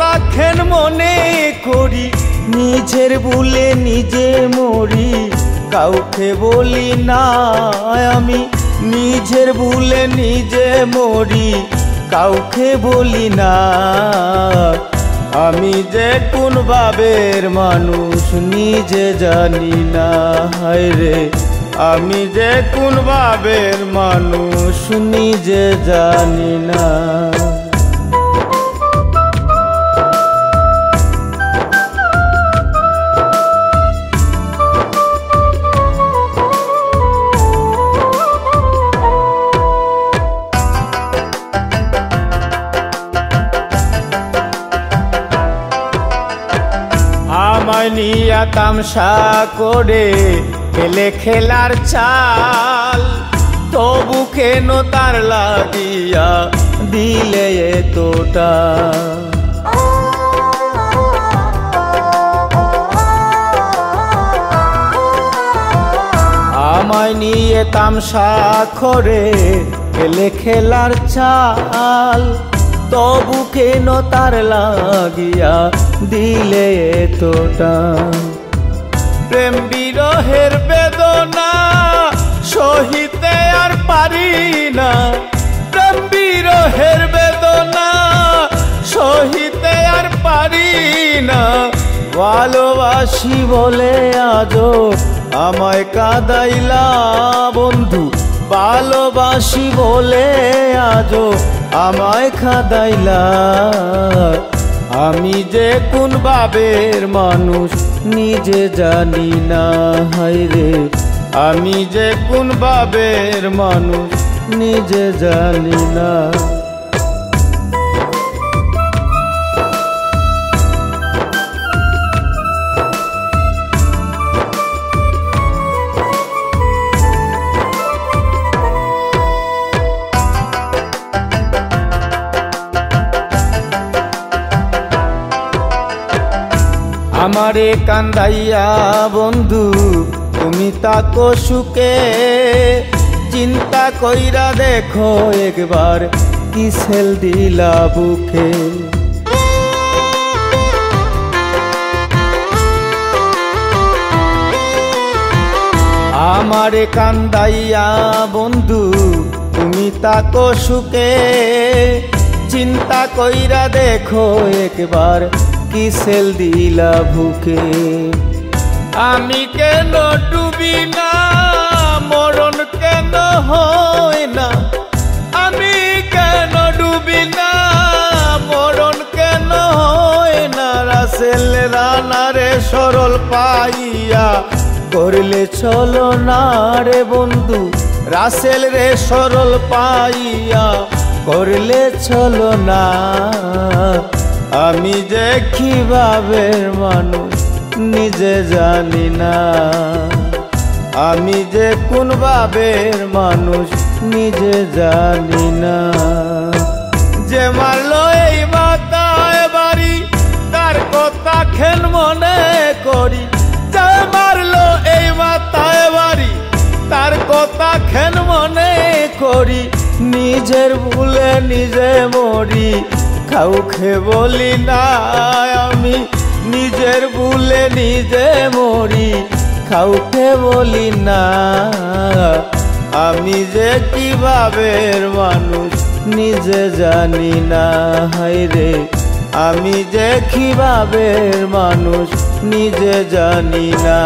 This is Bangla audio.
রাখেন মনে করি, নিজের ভুলে নিজে মরি, কাউকে বলি না আমি। নিজের ভুলে নিজে মরি, কাউকে বলি না। আমি যে কোন ভাবের মানুষ নিজে জানি না। হায় রে, আমি যে কোন ভাবের মানুষ নিজে জানি না। আমায় নিয়া তামসা করে খেলে খেলার চাল, তবু কেন তার লাগিয়া দিলে এতটা। আমায় নিয়ে তামসা করে খেলে খেলার চাল, তবু কেন তার লাগিয়া দিলে এতটা। প্রেম বিরহের বেদনা সহিতে আর পারি না, প্রেম বিরহের বেদনা সহিতে আর পারি না। ভালোবাসি বলে আজও আমায় কাঁদাইলা বন্ধু, ভালোবাসি বলে আজও আমায় কাঁদাইলা। আমি যে কোন ভাবের মানুষ নিজে জানি না। হায় রে, আমি যে কোন ভাবের মানুষ নিজে জানি না। আমারে কান্দাইয়া বন্ধু তুমি তাকো সুখে, চিন্তা কইরা দেখো একবার কি সেল দিলা বুকে। আমারে কান্দাইয়া বন্ধু তুমি তাকো সুখে, চিন্তা কইরা দেখো একবার কি সেল দিলা বুকে। আমি কেন ডুবি না, মরণ কেন হয় না। আমি কেন ডুবি না, মরণ কেন হয় না। রাসেল রানারে সরল পাইয়া করলে চলো না রে বন্ধু, রাসেল রে সরল পাইয়া করলে চলো না। আমি যে কি ভাবের মানুষ নিজে জানি না। আমি যে কোন ভাবের মানুষ নিজে জানি না। যে মারলো এই মাথায় বাড়ি, তার কথা খেন মনে করি। যে মারলো এই মাথায় বাড়ি, তার কথা খেন মনে করি। নিজের ভুলে নিজে মরি, কাউকে বলি না আমি। নিজের ভুলে নিজে মরি, কাউকে বলি না। আমি যে কি ভাবের মানুষ নিজে জানি না। হায় রে, আমি যে কি ভাবের মানুষ নিজে জানি না।